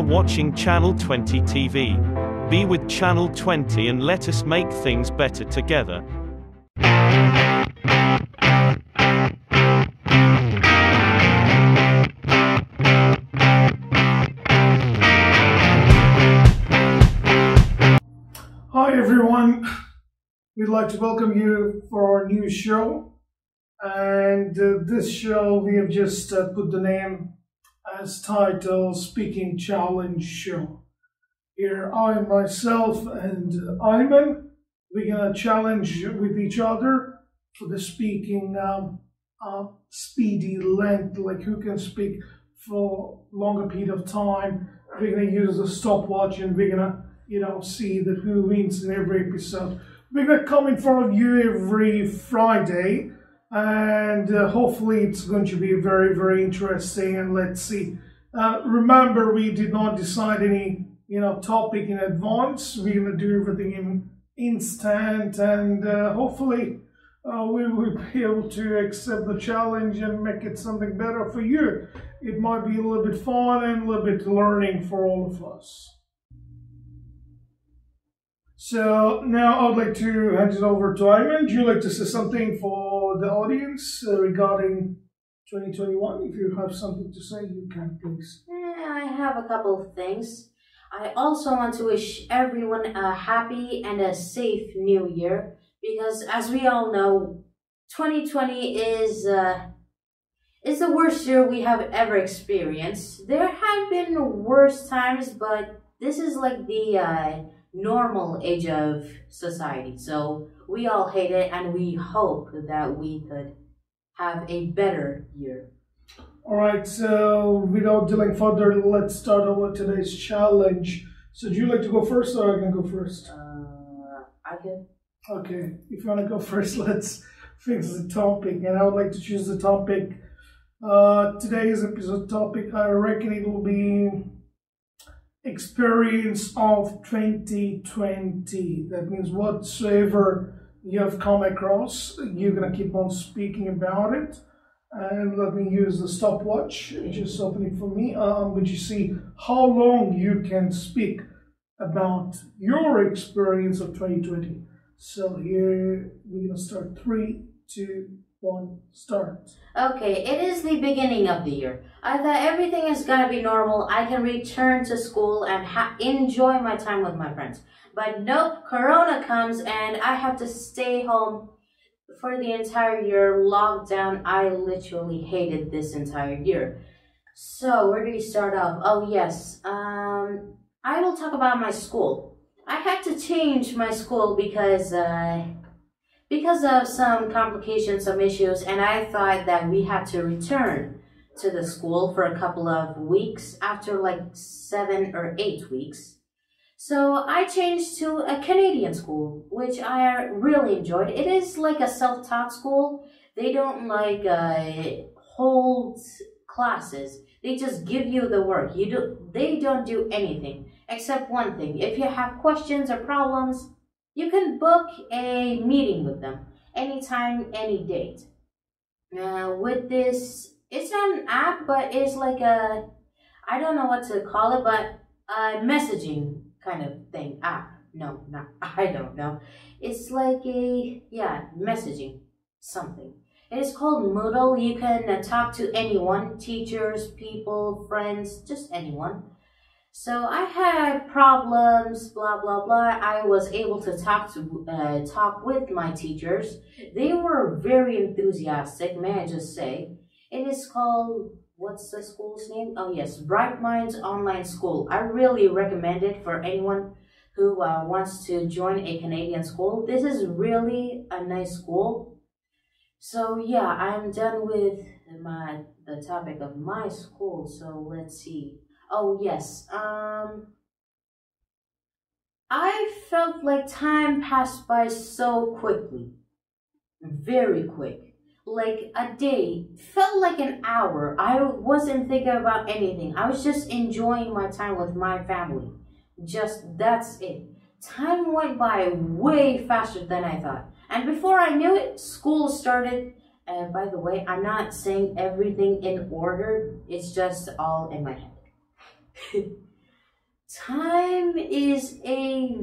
watching Channel 20 TV. Be with Channel 20 and let us make things better together. Hi everyone, we'd like to welcome you for our new show, and this show we have just put the name as title Speaking Challenge Show. Here I myself and Ayman, we're gonna challenge with each other for the speaking speedy length, like who can speak for longer period of time. We're gonna use a stopwatch and we're gonna see that who wins in every episode. We're gonna come in front of you every Friday, and hopefully it's going to be very, very interesting. And let's see. Remember, we did not decide any topic in advance. We're gonna do everything in instant, and hopefully we will be able to accept the challenge and make it something better for you. It might be a little bit fun and a little bit learning for all of us. So now I'd like to hand it over to Ayman. Would you like to say something for the audience regarding 2021? If you have something to say, you can, please. I have a couple of things. I also want to wish everyone a happy and a safe new year, because as we all know, 2020 is the worst year we have ever experienced. There have been worse times, but this is like the normal age of society, so we all hate it, and we hope that we could have a better year. All right, so without delaying further, let's start over today's challenge. So do you like to go first, or I can go first? I can. Okay, if you want to go first, let's fix the topic, and I would like to choose the topic. Today's episode topic, I reckon it will be experience of 2020. That means whatsoever you have come across, you're gonna keep on speaking about it. And let me use the stopwatch, just open it for me. I'm going to see how long you can speak about your experience of 2020. So here we're gonna start. 3, 2, 1, start. Okay, it is the beginning of the year. I thought everything is gonna be normal. I can return to school and enjoy my time with my friends. But nope, Corona comes and I have to stay home for the entire year, locked down. I literally hated this entire year. So where do we start off? Oh yes, I will talk about my school. I had to change my school because of some complications, some issues, and I thought that we had to return to the school for a couple of weeks after like 7 or 8 weeks. So I changed to a Canadian school, which I really enjoyed. It is like a self-taught school. They don't like hold classes. They just give you the work. They don't do anything except one thing. If you have questions or problems, you can book a meeting with them anytime, any date. With this, it's not an app, but it's like I don't know what to call it, but a messaging kind of thing. App. No, I don't know. It's like messaging something. It is called Moodle. You can talk to anyone, teachers, people, friends, just anyone. So I had problems, blah, blah, blah. I was able to talk with my teachers. They were very enthusiastic, may I just say. It is called, what's the school's name? Oh yes, Bright Minds Online School. I really recommend it for anyone who wants to join a Canadian school. This is really a nice school. So yeah, I'm done with the topic of my school. So let's see. Oh yes, I felt like time passed by so quickly, very quick. Like a day felt like an hour. I wasn't thinking about anything. I was just enjoying my time with my family. That's it. Time went by way faster than I thought. And before I knew it, school started. And by the way, I'm not saying everything in order. It's just all in my head. Time is a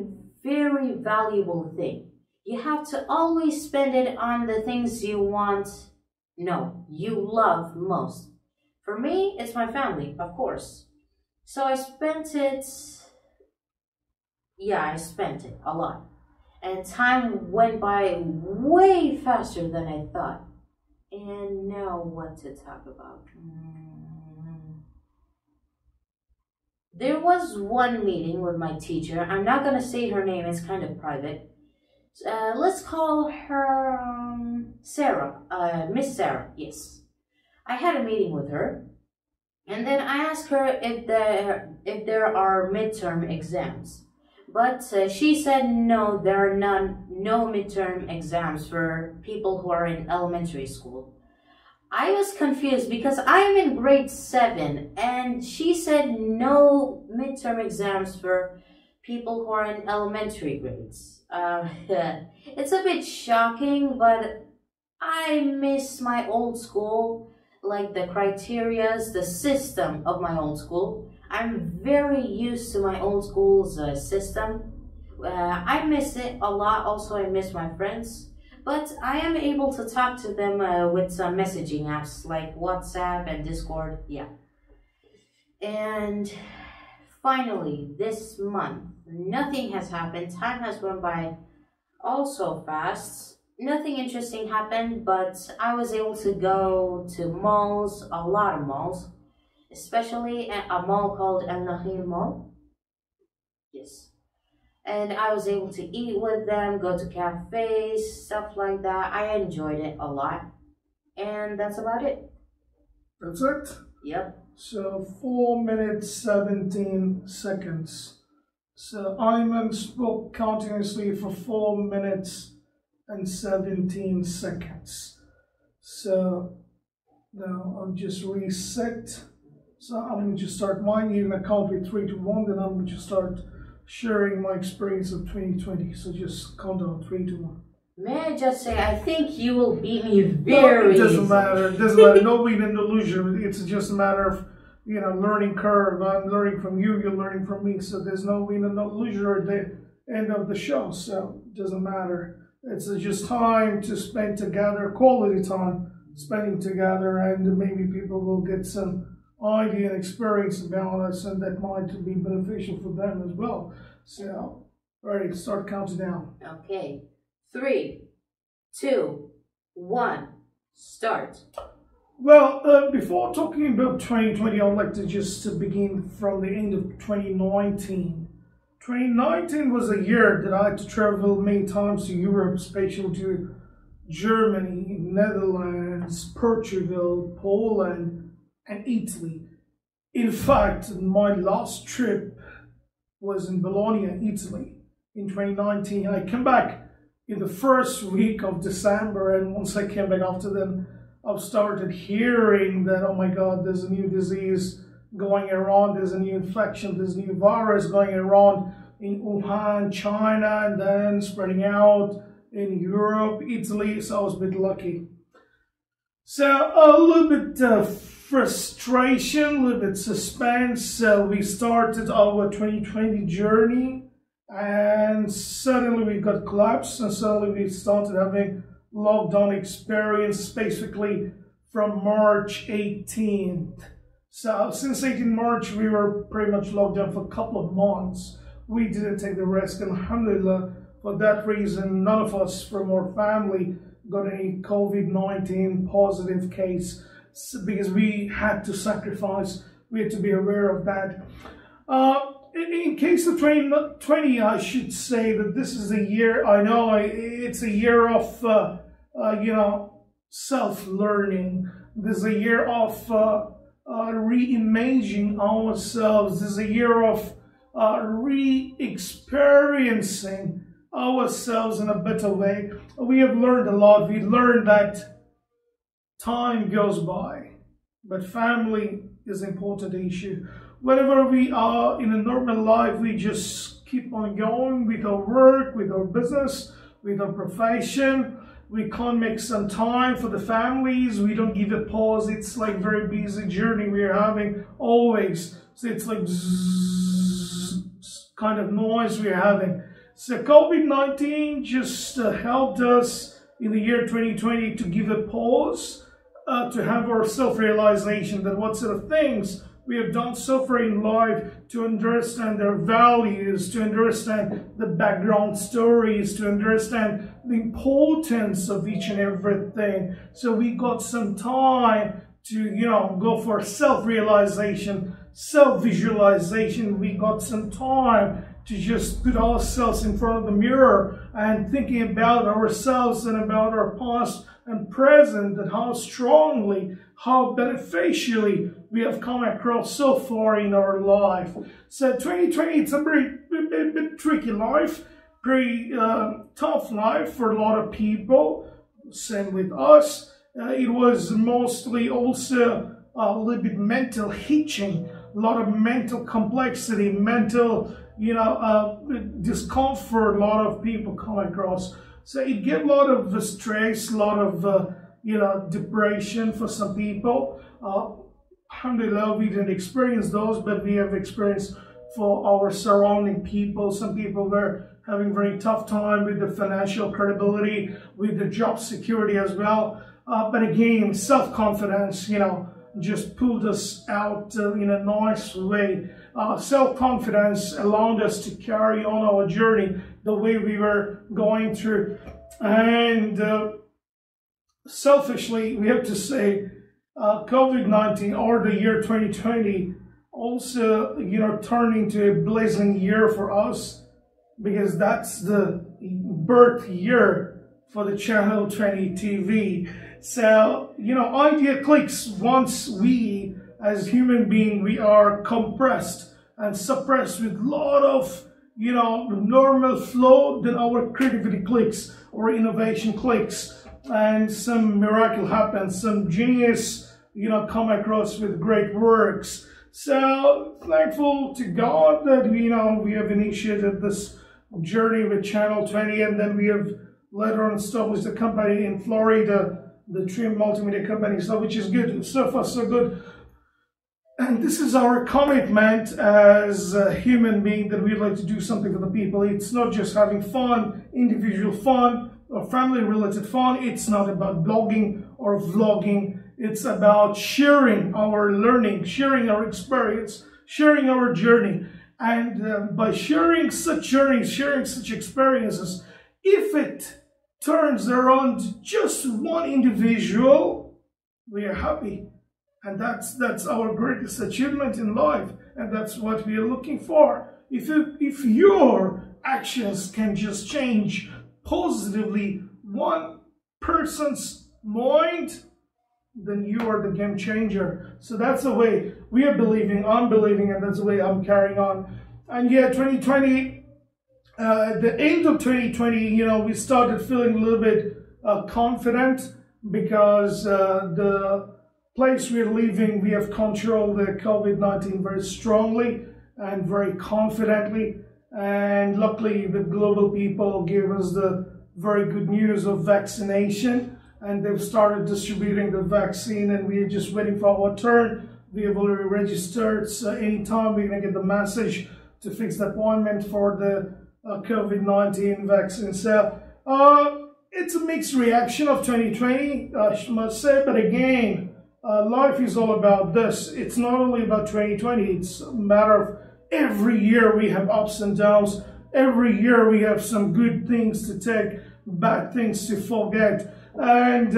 very valuable thing. You have to always spend it on the things you want, no, you love most. For me, it's my family, of course. So I spent it a lot. And time went by way faster than I thought. And now what to talk about? There was one meeting with my teacher. I'm not going to say her name, it's kind of private. Let's call her Sarah, Miss Sarah, yes. I had a meeting with her. And then I asked her if there are midterm exams. But she said no, there are no midterm exams for people who are in elementary school. I was confused because I'm in grade 7 and she said no midterm exams for people who are in elementary grades. It's a bit shocking, but I miss my old school, like the criterias, the system of my old school. I'm very used to my old school's system. I miss it a lot. Also, I miss my friends. But I am able to talk to them with some messaging apps like WhatsApp and Discord, yeah. And finally, this month, nothing has happened. Time has gone by also fast. Nothing interesting happened, but I was able to go to malls, a lot of malls, especially a mall called El Nahil Mall. Yes. And I was able to eat with them, go to cafes, stuff like that. I enjoyed it a lot. And that's about it. That's it? Yep. So 4 minutes 17 seconds. So Ayman spoke continuously for 4 minutes and 17 seconds. So now I'll just reset. So I'm going to just start mine. You're going to count with 3 to 1, then I'm going to start sharing my experience of 2020. So just count down 3 to 1. May I just say, I think you will beat me very It doesn't matter. It doesn't matter. Nobody in illusion. It's just a matter of, learning curve. I'm learning from you. You're learning from me. So there's no win and no loser at the end of the show. So it doesn't matter. It's just time to spend together, quality time spending together, and maybe people will get some idea and experience about us, and that might be beneficial for them as well. So, ready, start counting down. Okay. 3, 2, 1, start. Well, before talking about 2020, I'd like to just begin from the end of 2019. 2019 was a year that I had to travel many times to Europe, especially to Germany, Netherlands, Portugal, Poland, and Italy. In fact, my last trip was in Bologna, Italy, in 2019. I came back in the first week of December, and once I came back after then, I've started hearing that, oh my God, there's a new disease going around, there's a new infection, there's a new virus going around in Wuhan, China, and then spreading out in Europe, Italy, so I was a bit lucky. So a little bit of frustration, a little bit suspense. So we started our 2020 journey, and suddenly we got collapsed, and suddenly we started having lockdown experience, basically from March 18th. So since 18 March, we were pretty much locked down for a couple of months. We didn't take the risk, and alhamdulillah, for that reason, none of us from our family got any COVID-19 positive case, because we had to sacrifice, we had to be aware of that. In case of 2020, I should say that this is a year, I know it's a year of, self-learning. This is a year of re-imaging ourselves. This is a year of re-experiencing ourselves in a better way. We have learned a lot. We learned that time goes by, but family is an important issue. Whenever we are in a normal life, we just keep on going with our work, with our business, with our profession. We can't make some time for the families. We don't give a pause. It's like very busy journey we are having always. So it's like zzz, kind of noise we're having. So COVID-19 just helped us in the year 2020 to give a pause, to have our self-realization that what sort of things we have done so far in life, to understand their values, to understand the background stories, to understand the importance of each and everything. So we got some time to, go for self-realization, self-visualization. We got some time to just put ourselves in front of the mirror and thinking about ourselves and about our past and present, and how strongly, how beneficially we have come across so far in our life. So 2020, it's a bit tricky life, pretty tough life for a lot of people. Same with us. It was mostly also a little bit mental hitching, a lot of mental complexity, mental, discomfort a lot of people come across. So it gave a lot of stress, a lot of, depression for some people. Alhamdulillah, we didn't experience those, but we have experienced for our surrounding people. Some people were having very tough time with the financial credibility, with the job security as well. But again, self-confidence, just pulled us out in a nice way. Self-confidence allowed us to carry on our journey the way we were going through. And selfishly, we have to say, COVID-19 or the year 2020 also, turned into a blazing year for us, because that's the birth year for the Channel 20 TV. So, idea clicks once we, as human beings, we are compressed and suppressed with a lot of, normal flow, then our creativity clicks, our innovation clicks, and some miracle happens, some genius, come across with great works. So, thankful to God that, we have initiated this journey with Channel 20, and then we have later on established a company in Florida, the Trim Multimedia Company, so which is good. So far, so good. And this is our commitment as a human being, that we'd like to do something for the people. It's not just having fun, individual fun, or family-related fun. It's not about blogging or vlogging. It's about sharing our learning, sharing our experience, sharing our journey. And by sharing such journeys, sharing such experiences, if it turns around just one individual, we are happy. And that's our greatest achievement in life. And that's what we are looking for. If your actions can just change positively one person's mind, then you are the game changer. So that's the way we are believing, I'm believing, and that's the way I'm carrying on. And yeah, 2020, the end of 2020, we started feeling a little bit confident, because the place we're living, we have controlled the COVID-19 very strongly and very confidently. And luckily, the global people gave us the very good news of vaccination, and they've started distributing the vaccine, and we're just waiting for our turn. We have already registered, so anytime we're going to get the message to fix the appointment for the COVID-19 vaccine. So it's a mixed reaction of 2020, I must say, but again, life is all about this. It's not only about 2020, it's a matter of every year we have ups and downs. Every year we have some good things to take, bad things to forget. And,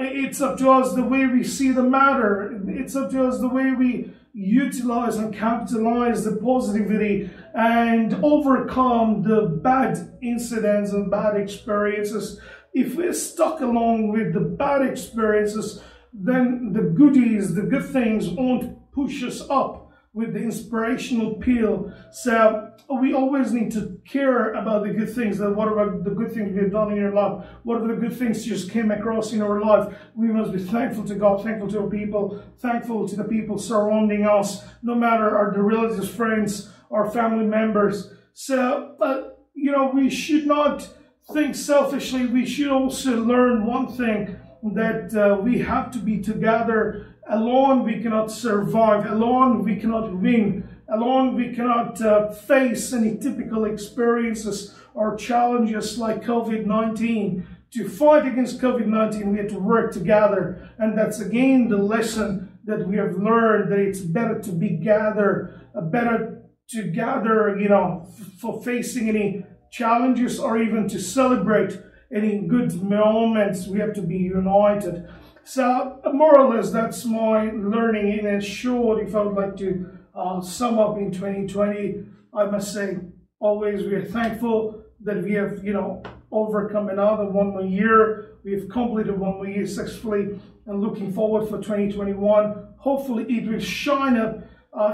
it's up to us the way we see the matter. It's up to us the way we utilize and capitalize the positivity and overcome the bad incidents and bad experiences. If we're stuck along with the bad experiences, then the goodies, the good things won't push us up with the inspirational peel. So we always need to care about the good things. That what about the good things we've done in your life? What are the good things just came across in our life? We must be thankful to God, thankful to our people, thankful to the people surrounding us, no matter our the relatives, friends, or family members. So, we should not think selfishly. We should also learn one thing, that we have to be together. Alone we cannot survive. Alone we cannot win. alone we cannot face any typical experiences or challenges like COVID-19. To fight against COVID-19, we have to work together, and that's again the lesson that we have learned, that it's better to be better to gather, you know, for facing any challenges or even to celebrate any good moments. We have to be united. So more or less that's my learning in a short. If I would like to sum up in 2020, I must say always we are thankful that we have, you know, overcome another 1 more year. We have completed 1 more year successfully, and looking forward for 2021. Hopefully it will shine up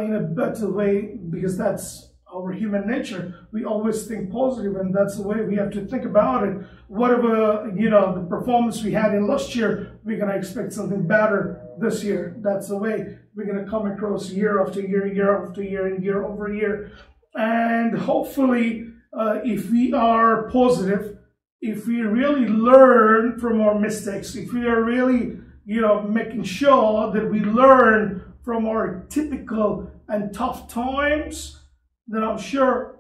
in a better way, because that's our human nature. We always think positive, and that's the way we have to think about it. Whatever, you know, the performance we had in last year, we're going to expect something better this year. That's the way we're going to come across year after year, year after year, and year over year. And hopefully, if we are positive, if we really learn from our mistakes, if we are really, you know, making sure that we learn from our typical and tough times, then I'm sure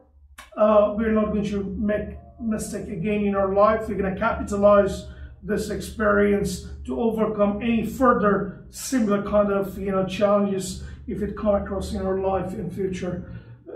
we're not going to make mistake again in our life. We're going to capitalize this experience to overcome any further similar kind of, you know, challenges if it come across in our life in future.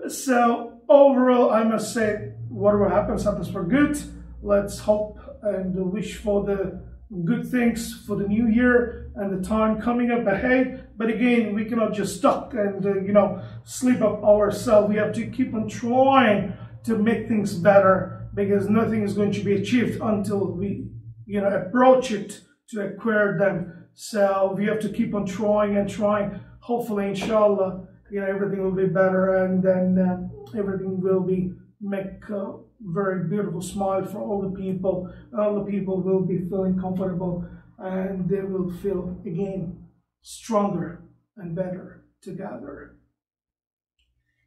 So overall, I must say, whatever happens, happens for good. Let's hope and wish for the good things for the new year and the time coming up ahead. But again, we cannot just stop and you know, sleep up ourselves. We have to keep on trying to make things better, because nothing is going to be achieved until we, you know, approach it to acquire them. So we have to keep on trying and trying. Hopefully, inshallah, you know, everything will be better, and then everything will be make a very beautiful smile for all the people. All the people will be feeling comfortable, and they will feel again stronger and better together.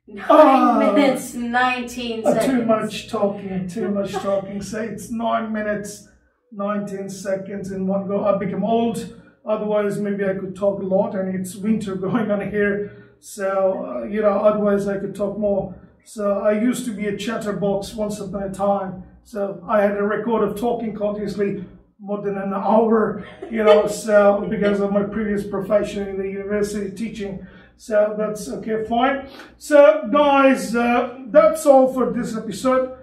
9 minutes, 19 seconds. Too much talking. Say it's 9 minutes, 19 seconds in one go. I become old. Otherwise, maybe I could talk a lot, and it's winter going on here. So, you know, otherwise I could talk more. So I used to be a chatterbox once upon a time. So I had a record of talking continuously more than an hour, you know, so because of my previous profession in the university teaching. So that's okay, fine. So guys, that's all for this episode.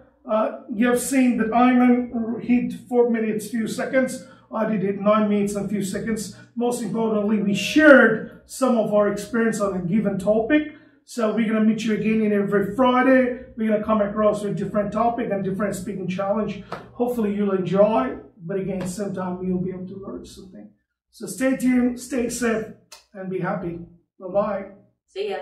You have seen that Ayman hit 4 minutes, few seconds. I did it 9 minutes and few seconds. Most importantly, we shared some of our experience on a given topic. So we're going to meet you again in every Friday. We're going to come across with different topic and different speaking challenge. Hopefully you'll enjoy, but again, sometime you'll be able to learn something. So stay tuned, stay safe, and be happy. Bye-bye. See ya.